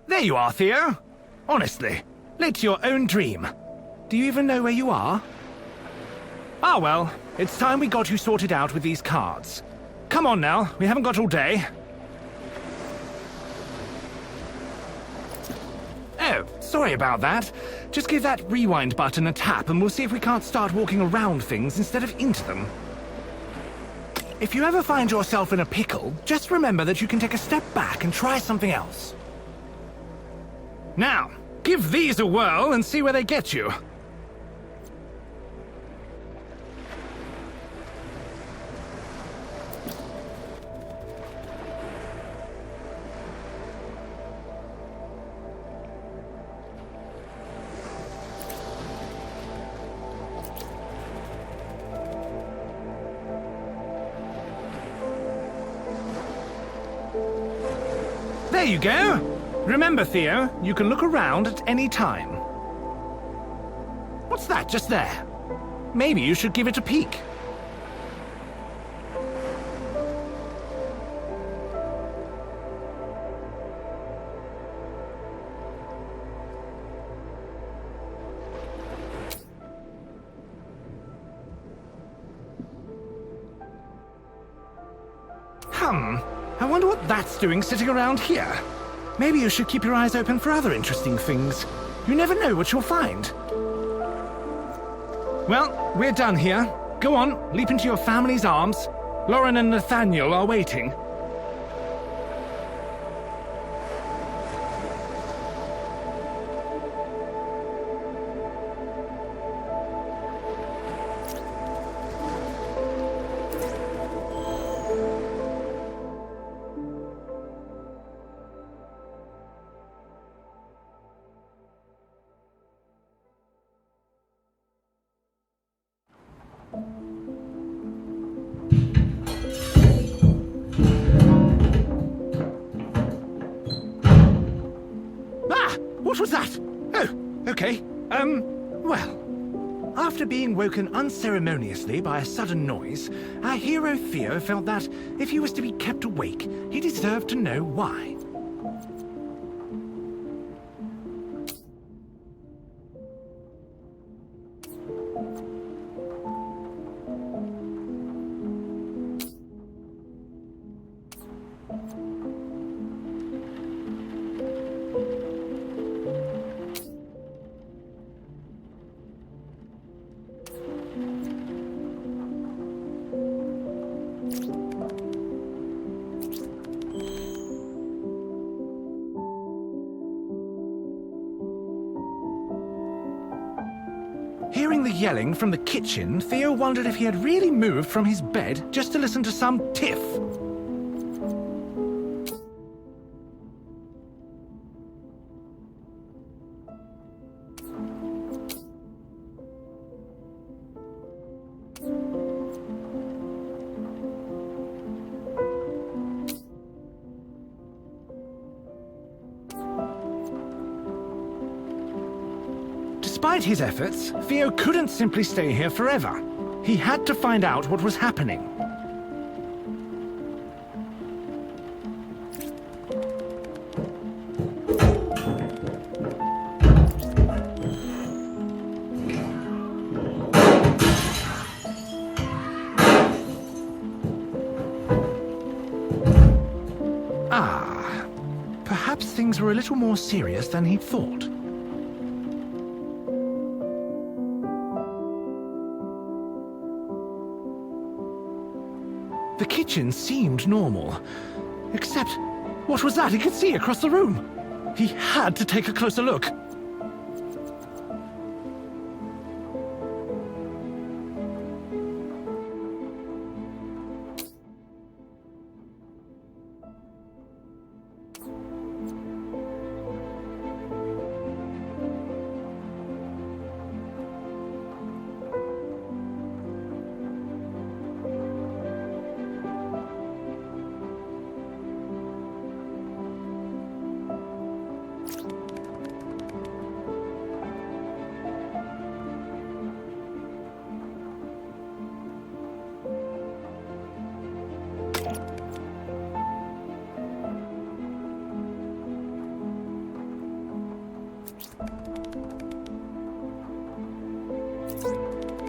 There you are, Theo. Honestly, late to your own dream. Do you even know where you are? Ah, well, it's time we got you sorted out with these cards. Come on now, we haven't got all day. Oh, sorry about that. Just give that rewind button a tap and we'll see if we can't start walking around things instead of into them. If you ever find yourself in a pickle, just remember that you can take a step back and try something else. Now, give these a whirl and see where they get you. There you go! Remember, Theo, you can look around at any time. What's that just there? Maybe you should give it a peek. I wonder what that's doing sitting around here. Maybe you should keep your eyes open for other interesting things. You never know what you'll find. Well, we're done here. Go on, leap into your family's arms. Lauren and Nathaniel are waiting. What was that? Oh, okay. Well, after being woken unceremoniously by a sudden noise, our hero Theo felt that if he was to be kept awake, he deserved to know why. Hearing the yelling from the kitchen, Theo wondered if he had really moved from his bed just to listen to some tiff. Despite his efforts, Theo couldn't simply stay here forever. He had to find out what was happening. Perhaps things were a little more serious than he'd thought. The kitchen seemed normal. Except, what was that he could see across the room? He had to take a closer look.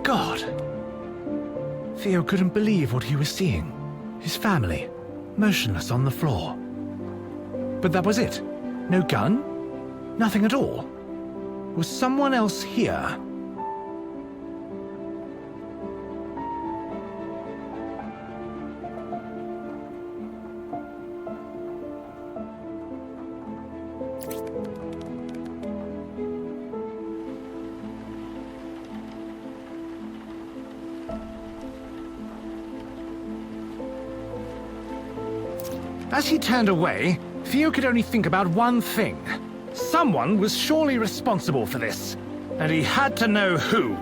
God. Theo couldn't believe what he was seeing. His family, motionless on the floor. But that was it. No gun? Nothing at all. Was someone else here? As he turned away, Theo could only think about one thing. Someone was surely responsible for this, and he had to know who.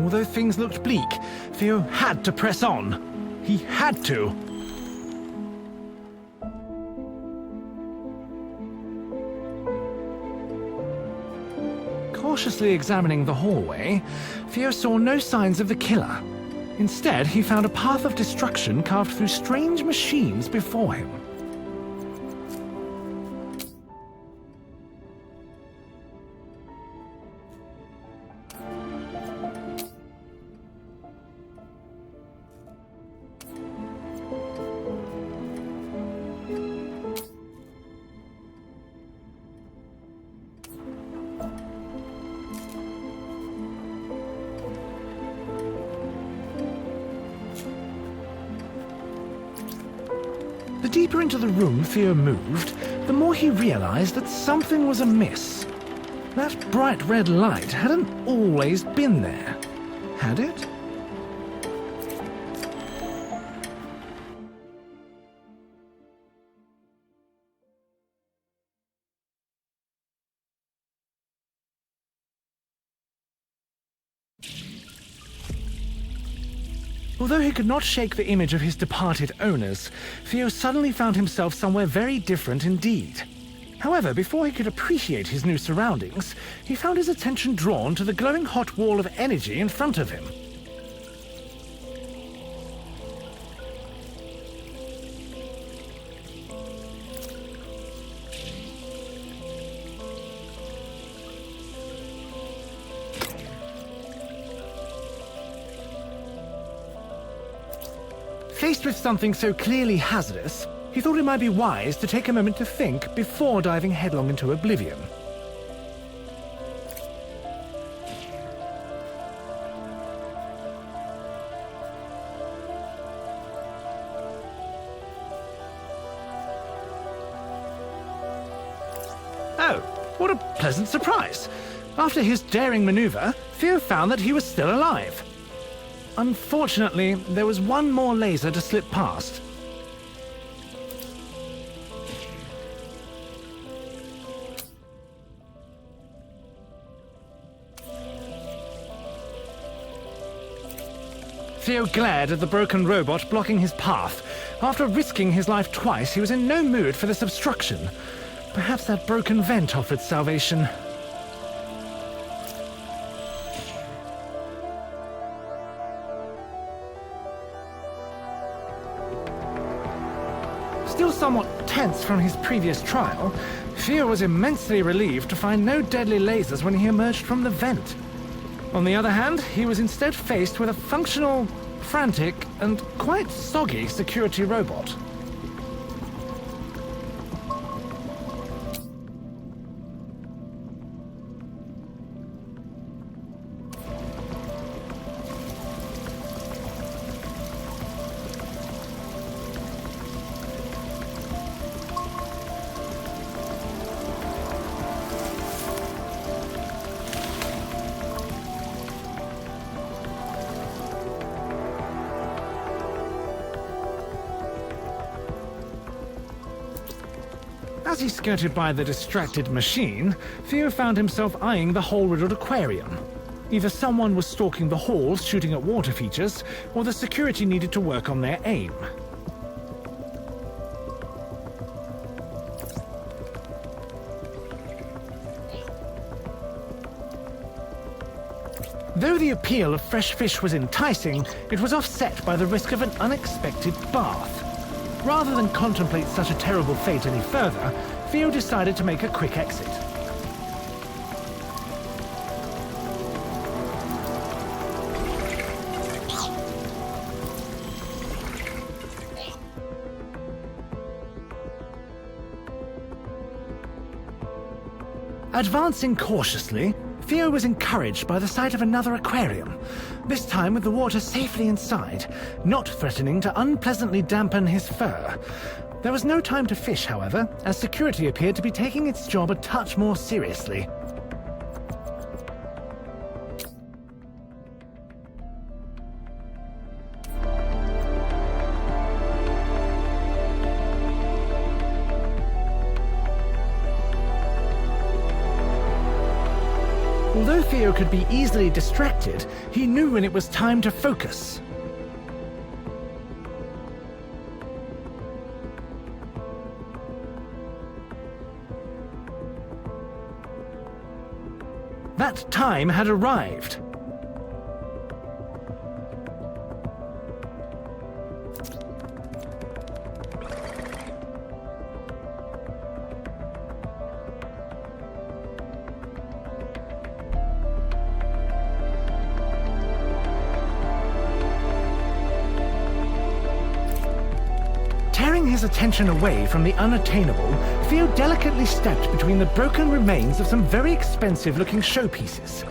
Although things looked bleak, Theo had to press on. He had to. Cautiously examining the hallway, Theo saw no signs of the killer. Instead, he found a path of destruction carved through strange machines before him. The deeper into the room Theo moved, the more he realized that something was amiss. That bright red light hadn't always been there, had it? Although he could not shake the image of his departed owners, Theo suddenly found himself somewhere very different indeed. However, before he could appreciate his new surroundings, he found his attention drawn to the glowing hot wall of energy in front of him. Faced with something so clearly hazardous, he thought it might be wise to take a moment to think before diving headlong into oblivion. Oh, what a pleasant surprise! After his daring maneuver, Theo found that he was still alive. Unfortunately, there was one more laser to slip past. Theo glared at the broken robot blocking his path. After risking his life twice, he was in no mood for this obstruction. Perhaps that broken vent offered salvation. Still somewhat tense from his previous trial, Theo was immensely relieved to find no deadly lasers when he emerged from the vent. On the other hand, he was instead faced with a functional, frantic, and quite soggy security robot. As he skirted by the distracted machine, Theo found himself eyeing the hole-riddled aquarium. Either someone was stalking the halls shooting at water features, or the security needed to work on their aim. Though the appeal of fresh fish was enticing, it was offset by the risk of an unexpected bath. Rather than contemplate such a terrible fate any further, Theo decided to make a quick exit. Advancing cautiously, Theo was encouraged by the sight of another aquarium, this time with the water safely inside, not threatening to unpleasantly dampen his fur. There was no time to fish, however, as security appeared to be taking its job a touch more seriously. Although Theo could be easily distracted, he knew when it was time to focus. That time had arrived. Tearing his attention away from the unattainable, Theo delicately stepped between the broken remains of some very expensive-looking showpieces.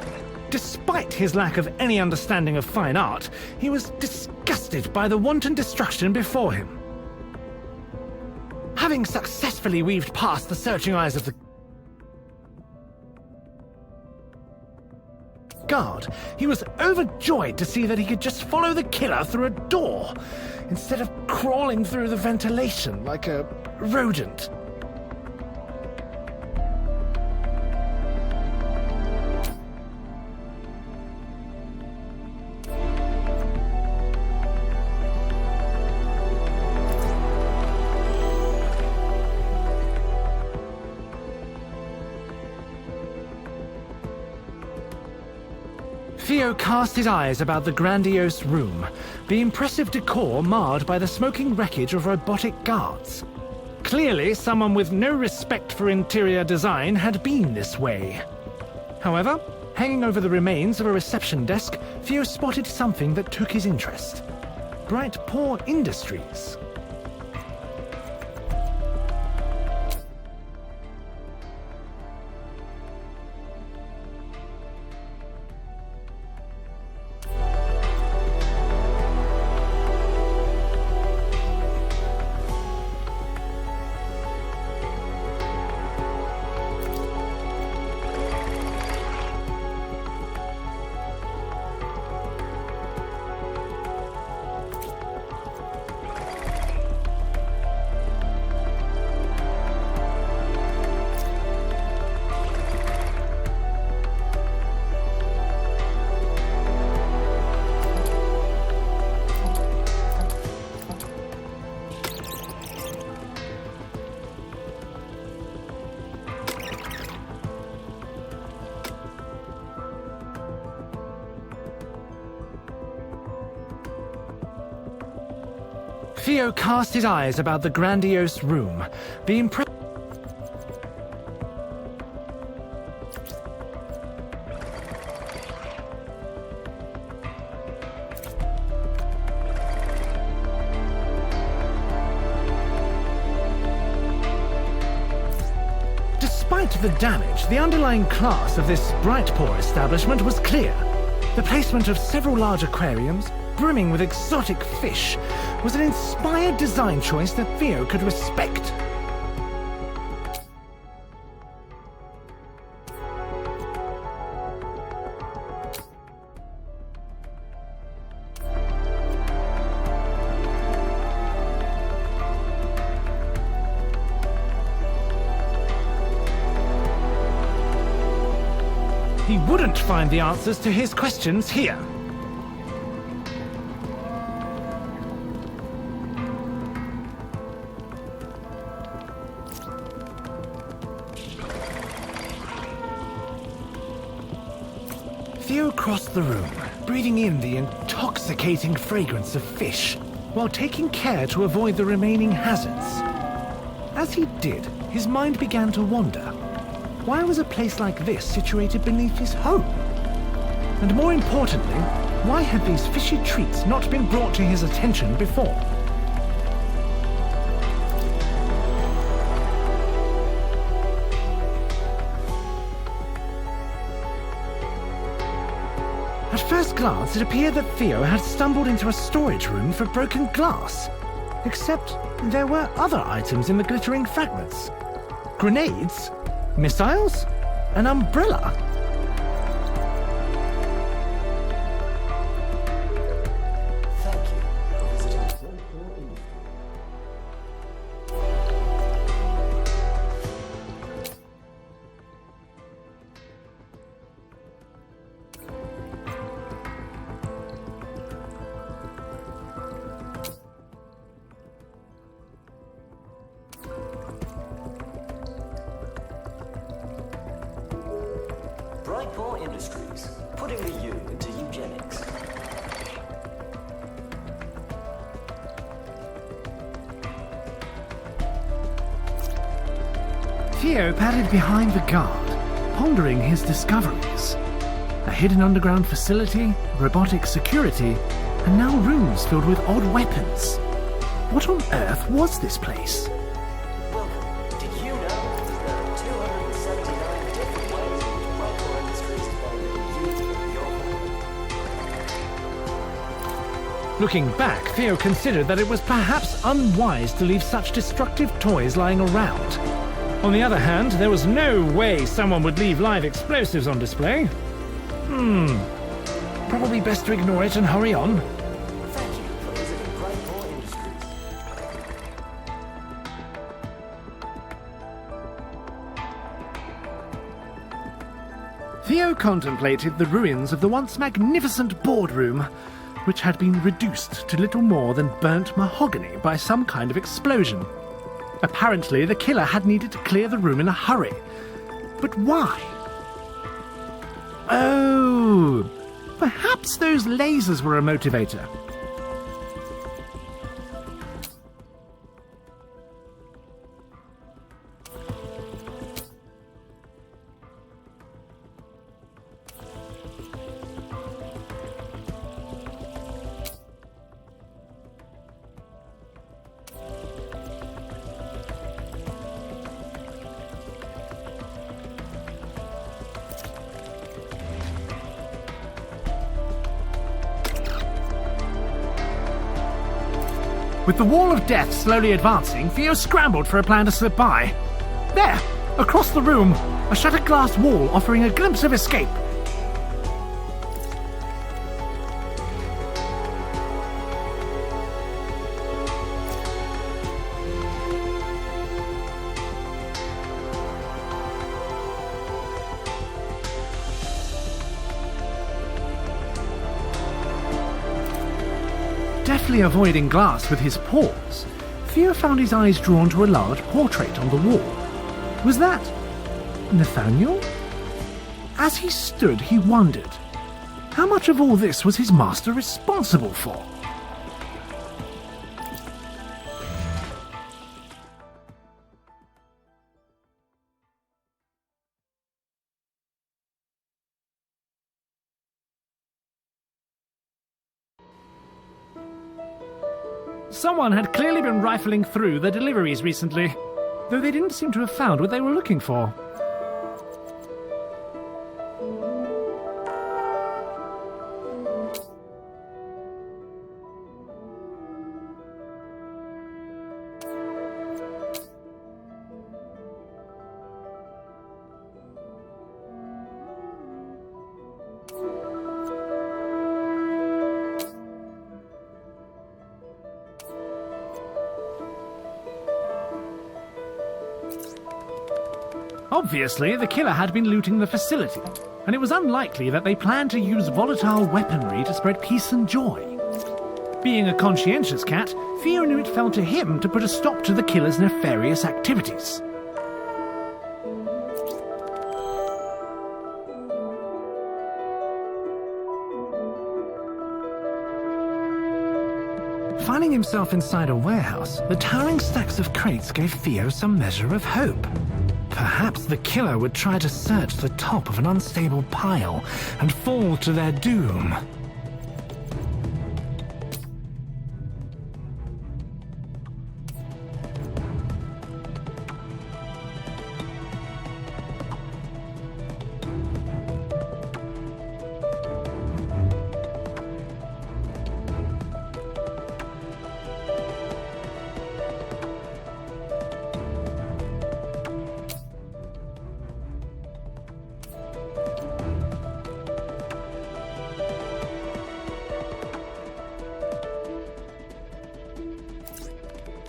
Despite his lack of any understanding of fine art, he was disgusted by the wanton destruction before him. Having successfully weaved past the searching eyes of the guard, he was overjoyed to see that he could just follow the killer through a door, instead of crawling through the ventilation like a rodent. Theo cast his eyes about the grandiose room, the impressive decor marred by the smoking wreckage of robotic guards. Clearly, someone with no respect for interior design had been this way. However, hanging over the remains of a reception desk, Theo spotted something that took his interest. Bright Paw Industries. Theo cast his eyes about the grandiose room, the impressive. Despite the damage, the underlying class of this Bright Paw establishment was clear. The placement of several large aquariums, brimming with exotic fish, was an inspired design choice that Theo could respect. He wouldn't find the answers to his questions here. Theo crossed the room, breathing in the intoxicating fragrance of fish, while taking care to avoid the remaining hazards. As he did, his mind began to wander. Why was a place like this situated beneath his home? And more importantly, why had these fishy treats not been brought to his attention before? At first glance, it appeared that Theo had stumbled into a storage room for broken glass. Except there were other items in the glittering fragments. Grenades? Missiles? An umbrella? Thank you for visiting SHOWFLOOR Industries. Industries, putting the U into eugenics. Theo padded behind the guard, pondering his discoveries. A hidden underground facility, robotic security, and now rooms filled with odd weapons. What on earth was this place? Welcome. Did you know there are 279 different ways in which Brightcore Industries is benefiting you and your family? Looking back, Theo considered that it was perhaps unwise to leave such destructive toys lying around. On the other hand, there was no way someone would leave live explosives on display. Probably best to ignore it and hurry on. Thank you for visiting Brightcore Industries. Theo contemplated the ruins of the once magnificent boardroom, which had been reduced to little more than burnt mahogany by some kind of explosion. Apparently, the killer had needed to clear the room in a hurry. But why? Oh, perhaps those lasers were a motivator. With the wall of death slowly advancing, Theo scrambled for a plan to slip by. There, across the room, a shattered glass wall offering a glimpse of escape. Deftly avoiding glass with his paws, Theo found his eyes drawn to a large portrait on the wall. Was that Nathaniel? As he stood, he wondered, how much of all this was his master responsible for? Someone had clearly been rifling through the deliveries recently, though they didn't seem to have found what they were looking for. Obviously, the killer had been looting the facility, and it was unlikely that they planned to use volatile weaponry to spread peace and joy. Being a conscientious cat, Theo knew it fell to him to put a stop to the killer's nefarious activities. Finding himself inside a warehouse, the towering stacks of crates gave Theo some measure of hope. Perhaps the killer would try to search the top of an unstable pile and fall to their doom.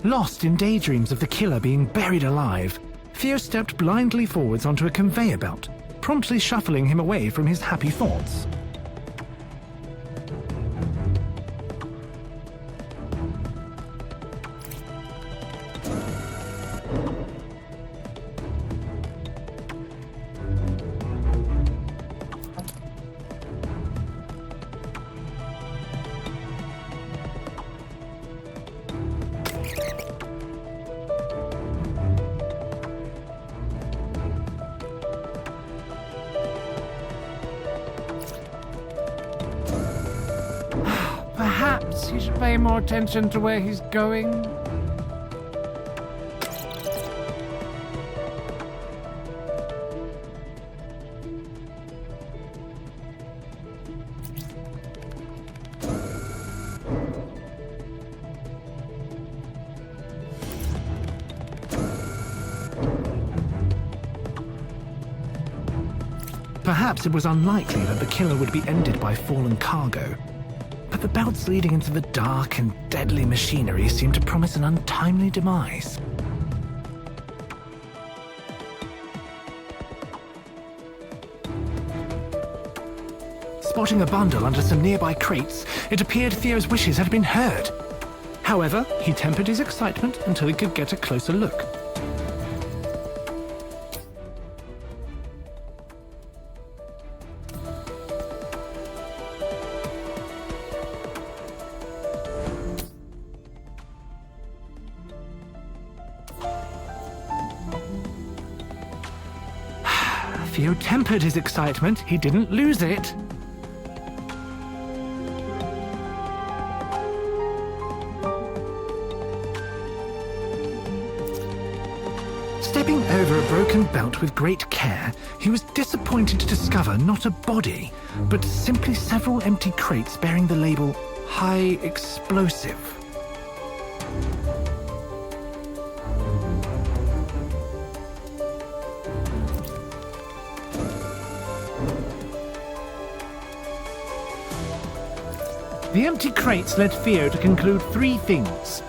Lost in daydreams of the killer being buried alive, Theo stepped blindly forwards onto a conveyor belt, promptly shuffling him away from his happy thoughts. Perhaps he should pay more attention to where he's going. Perhaps it was unlikely that the killer would be ended by fallen cargo. But the belts leading into the dark and deadly machinery seemed to promise an untimely demise. Spotting a bundle under some nearby crates, it appeared Theo's wishes had been heard. However, he tempered his excitement until he could get a closer look. Theo tempered his excitement. He didn't lose it. Stepping over a broken belt with great care, he was disappointed to discover not a body, but simply several empty crates bearing the label High Explosive. The empty crates led Theo to conclude three things.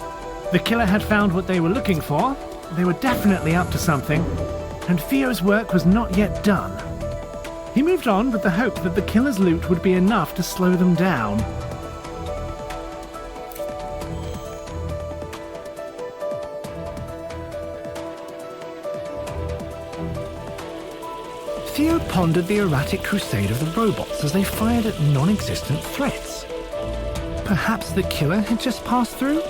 The killer had found what they were looking for, they were definitely up to something, and Theo's work was not yet done. He moved on with the hope that the killer's loot would be enough to slow them down. Theo pondered the erratic crusade of the robots as they fired at non-existent threats. Perhaps the killer had just passed through?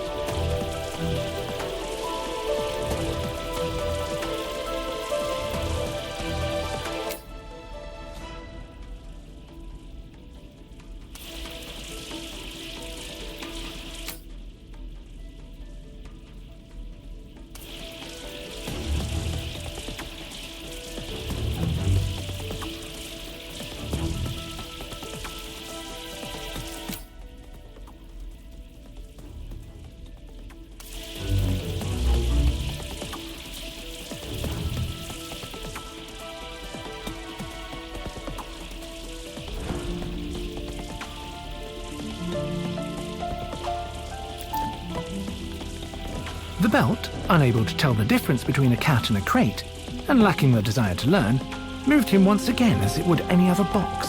The belt, unable to tell the difference between a cat and a crate, and lacking the desire to learn, moved him once again as it would any other box.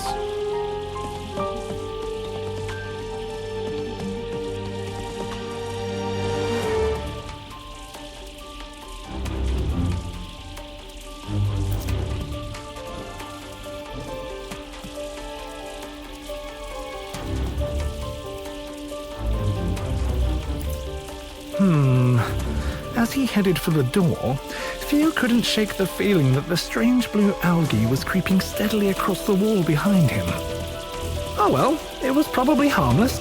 he headed for the door, Theo couldn't shake the feeling that the strange blue algae was creeping steadily across the wall behind him. Oh well, it was probably harmless.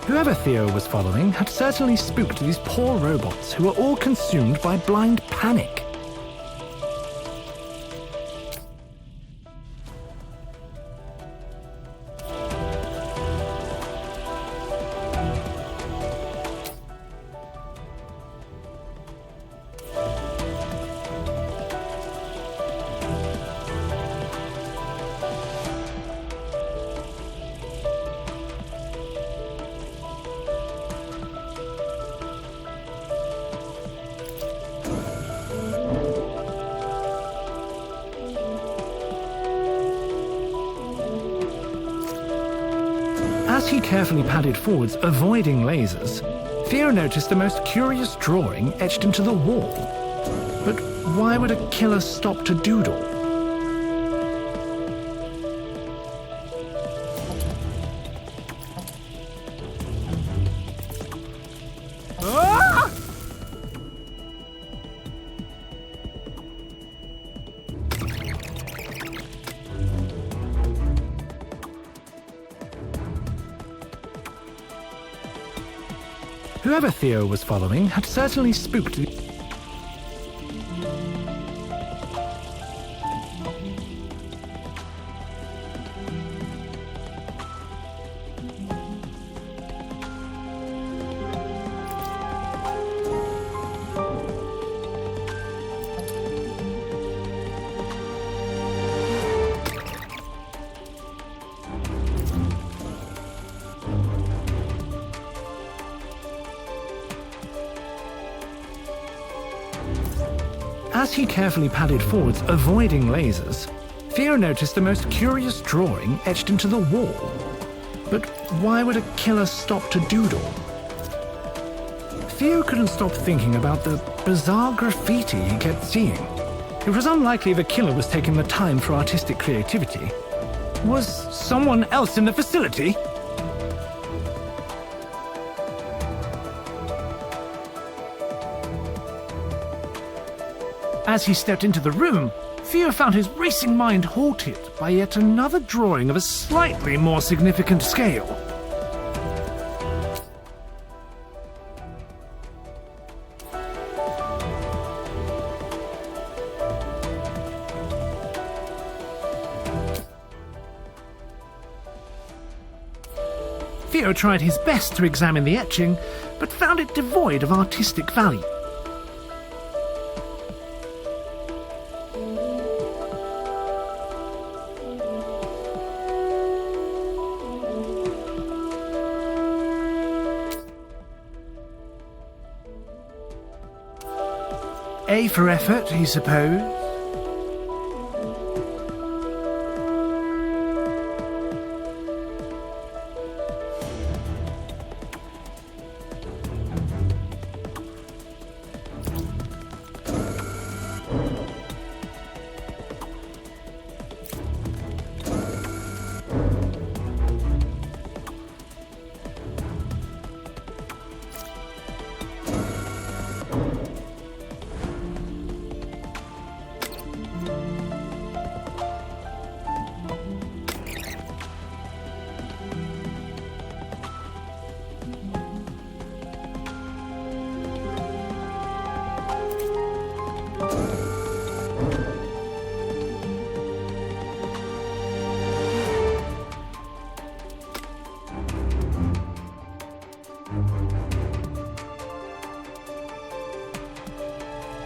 Whoever Theo was following had certainly spooked these poor robots who were all consumed by blind panic. As he carefully padded forwards, avoiding lasers, Theo noticed the most curious drawing etched into the wall. But why would a killer stop to doodle? Ah! Whoever Theo was following had certainly spooked. As he carefully padded forwards, avoiding lasers, Theo noticed the most curious drawing etched into the wall. But why would a killer stop to doodle? Theo couldn't stop thinking about the bizarre graffiti he kept seeing. It was unlikely the killer was taking the time for artistic creativity. Was someone else in the facility? As he stepped into the room, Theo found his racing mind halted by yet another drawing of a slightly more significant scale. Theo tried his best to examine the etching, but found it devoid of artistic value. A for effort, he supposed.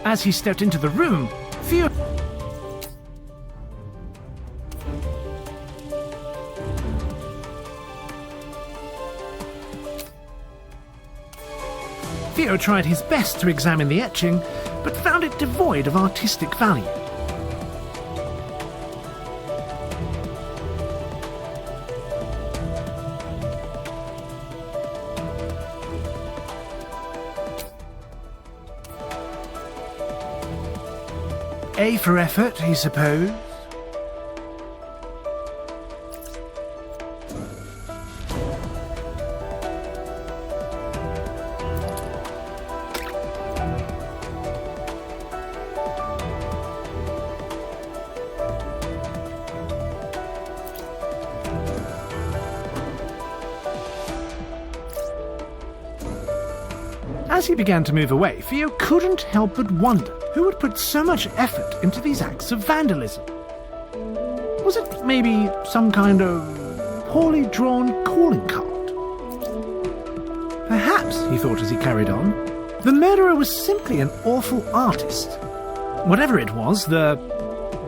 As he stepped into the room, Theo tried his best to examine the etching, but found it devoid of artistic value. A for effort, he supposed. As he began to move away, Theo couldn't help but wonder who would put so much effort into these acts of vandalism. Was it maybe some kind of poorly drawn calling card? Perhaps, he thought as he carried on, the murderer was simply an awful artist. Whatever it was, the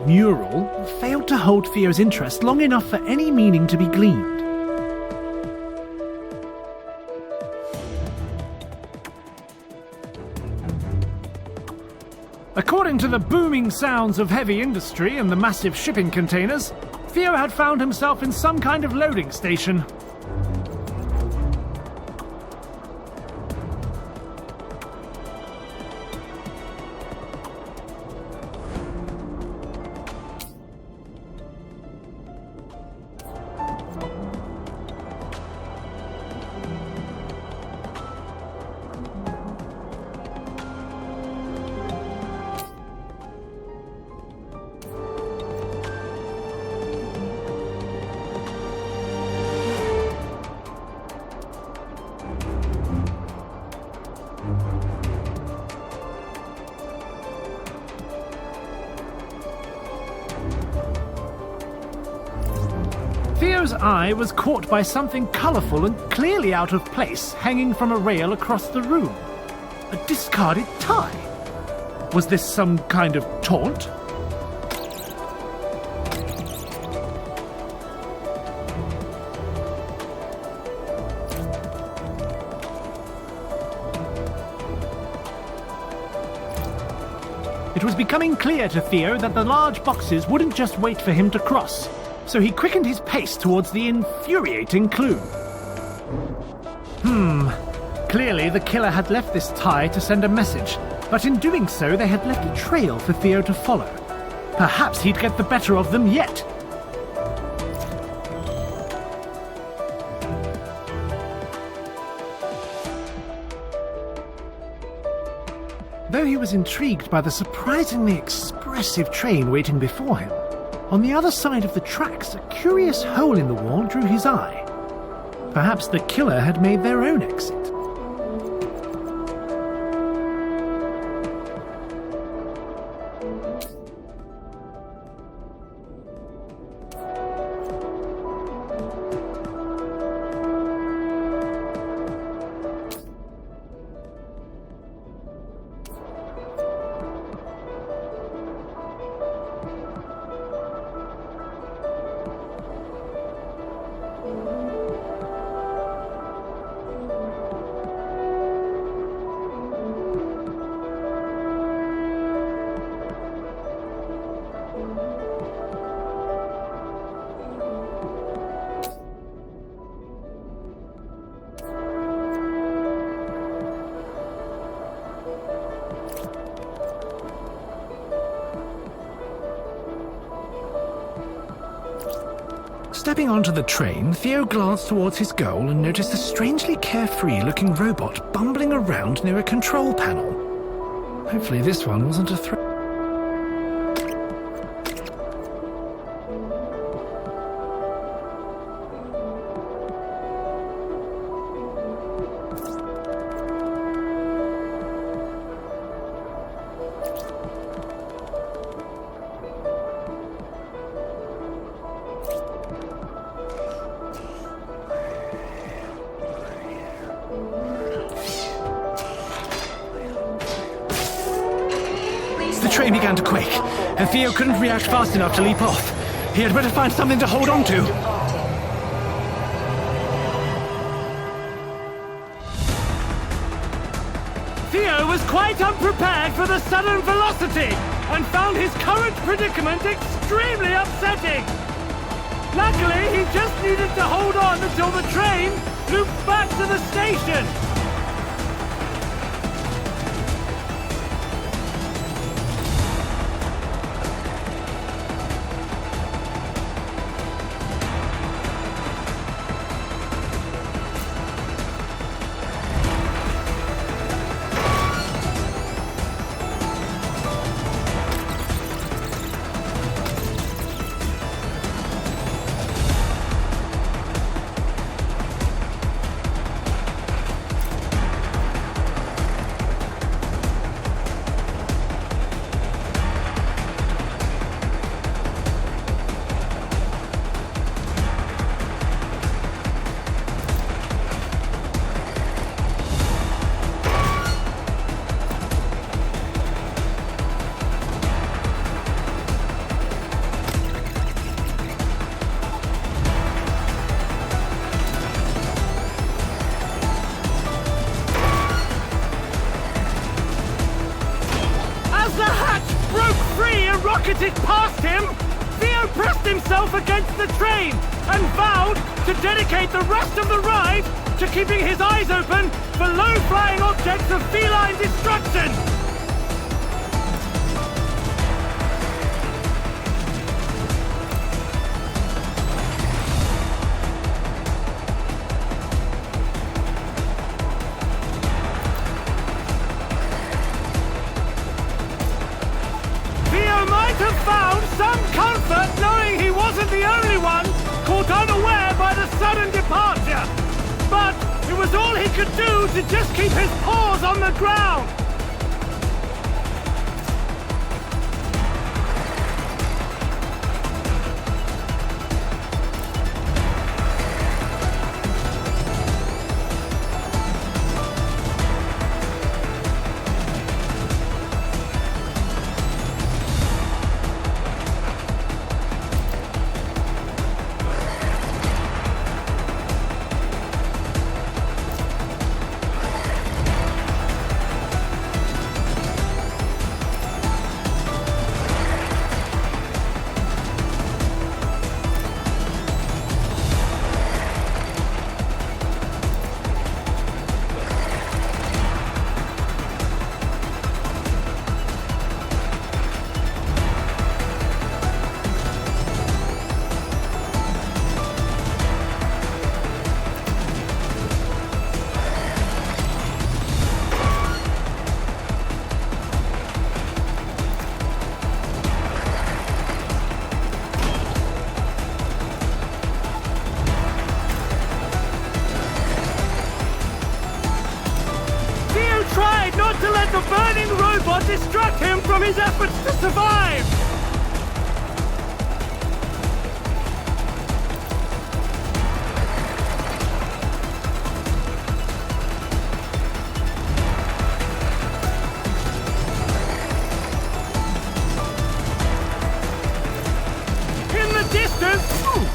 mural failed to hold Theo's interest long enough for any meaning to be gleaned. According to the booming sounds of heavy industry and the massive shipping containers, Theo had found himself in some kind of loading station. Theo's eye was caught by something colourful and clearly out of place hanging from a rail across the room. A discarded tie. Was this some kind of taunt? It was becoming clear to Theo that the large boxes wouldn't just wait for him to cross, so he quickened his pace towards the infuriating clue. Clearly the killer had left this tie to send a message, but in doing so they had left a trail for Theo to follow. Perhaps he'd get the better of them yet. Though he was intrigued by the surprisingly expressive train waiting before him, on the other side of the tracks, a curious hole in the wall drew his eye. Perhaps the killer had made their own exit. Stepping onto the train, Theo glanced towards his goal and noticed a strangely carefree-looking robot bumbling around near a control panel. Hopefully this one wasn't a threat. The train began to quake, and Theo couldn't react fast enough to leap off. He had better find something to hold on to. Theo was quite unprepared for the sudden velocity, and found his current predicament extremely upsetting. Luckily, he just needed to hold on until the train looped back to the station. himself against the train and vowed to dedicate the rest of the ride to keeping his eyes open for low-flying objects of feline destruction. Found some comfort knowing he wasn't the only one caught unaware by the sudden departure. But it was all he could do to just keep his paws on the ground. To let the burning robot distract him from his efforts to survive! In the distance... Ooh.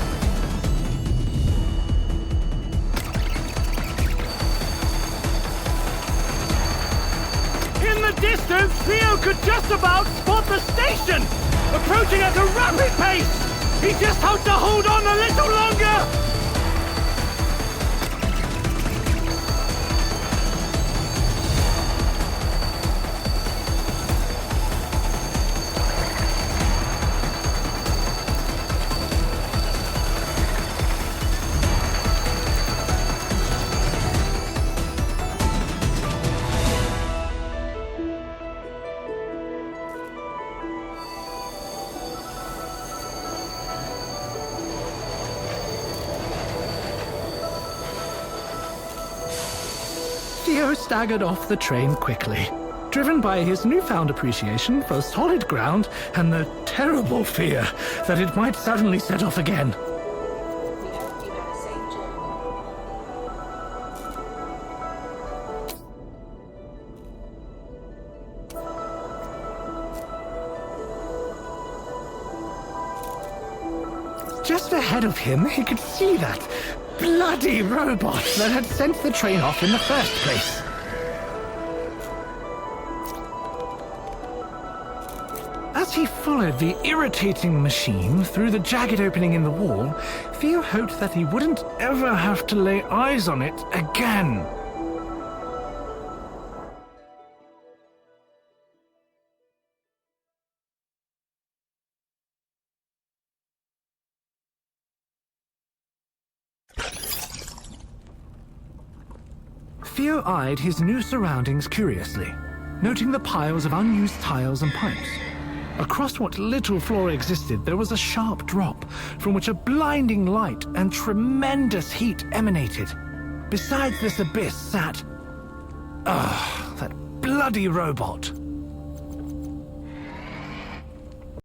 Distance, Theo could just about spot the station, approaching at a rapid pace. He just had to hold on a little longer. Theo staggered off the train quickly, driven by his newfound appreciation for solid ground and the terrible fear that it might suddenly set off again. We hope you had a safe journey. Just ahead of him, he could see that bloody robot that had sent the train off in the first place. As he followed the irritating machine through the jagged opening in the wall, Theo hoped that he wouldn't ever have to lay eyes on it again. Theo eyed his new surroundings curiously, noting the piles of unused tiles and pipes. Across what little floor existed, there was a sharp drop, from which a blinding light and tremendous heat emanated. Besides this abyss sat... that bloody robot.